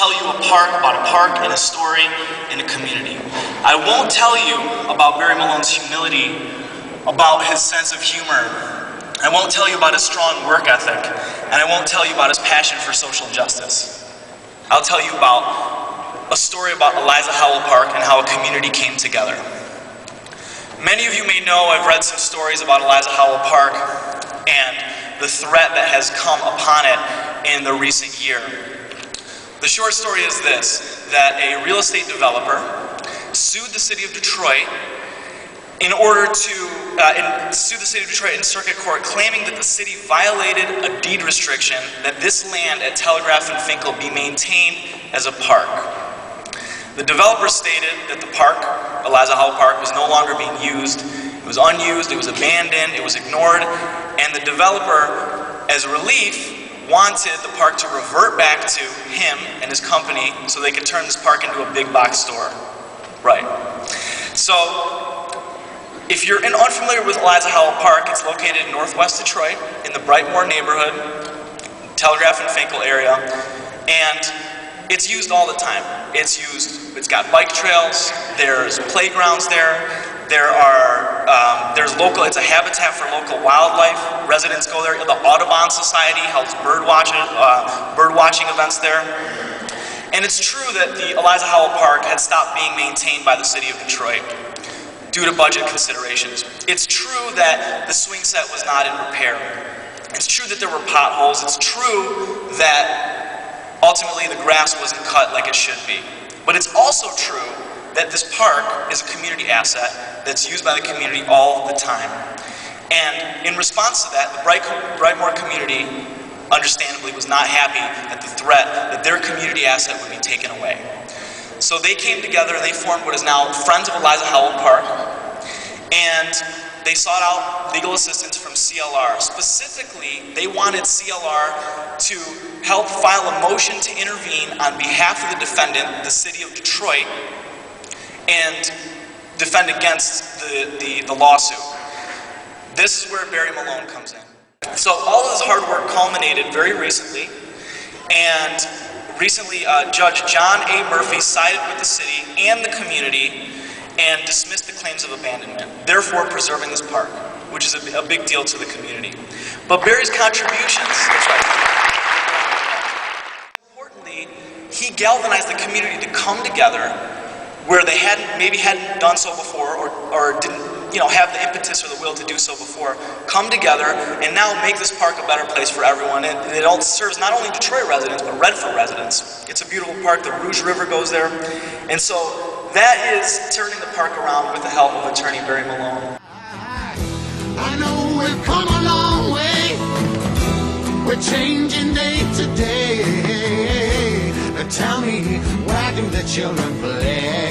tell you about a park and a story and a community. I won't tell you about Barry Malone's humility, about his sense of humor. I won't tell you about his strong work ethic, and I won't tell you about his passion for social justice. I'll tell you about a story about Eliza Howell Park and how a community came together. Many of you may know I've read some stories about Eliza Howell Park and the threat that has come upon it in the recent year. The short story is this, that a real estate developer sued the city of Detroit in circuit court, claiming that the city violated a deed restriction that this land at Telegraph and Finkel be maintained as a park. The developer stated that the park, Eliza Howell Park, was no longer being used. It was unused, it was abandoned, it was ignored, and the developer, as relief, wanted the park to revert back to him and his company so they could turn this park into a big box store. Right. So, if you're unfamiliar with Eliza Howell Park, it's located in northwest Detroit in the Brightmoor neighborhood, Telegraph and Finkel area, and it's used all the time. It's got bike trails, there's playgrounds there, it's a habitat for local wildlife. Residents go there. The Audubon Society holds bird watching events there. And it's true that the Eliza Howell Park had stopped being maintained by the city of Detroit due to budget considerations. It's true that the swing set was not in repair. It's true that there were potholes. It's true that ultimately the grass wasn't cut like it should be. But it's also true that this park is a community asset that's used by the community all the time. And in response to that, the Brightmoor community understandably was not happy at the threat that their community asset would be taken away. So they came together and they formed what is now Friends of Eliza Howell Park, and they sought out legal assistance from CLR. Specifically, they wanted CLR to help file a motion to intervene on behalf of the defendant, the city of Detroit, and defend against the lawsuit. This is where Barry Malone comes in. So all of this hard work culminated very recently, and recently Judge John A. Murphy sided with the city and the community and dismissed the claims of abandonment, therefore preserving this park, which is a big deal to the community. But Barry's contributions, that's right. Importantly, he galvanized the community to come together where they maybe hadn't done so before, or didn't, have the impetus or the will to do so before, come together and now make this park a better place for everyone. It all serves not only Detroit residents, but Redford residents. It's a beautiful park. The Rouge River goes there. And so that is turning the park around with the help of attorney Barry Malone. I know we've come a long way. We're changing day to day. Tell me, where do the children play?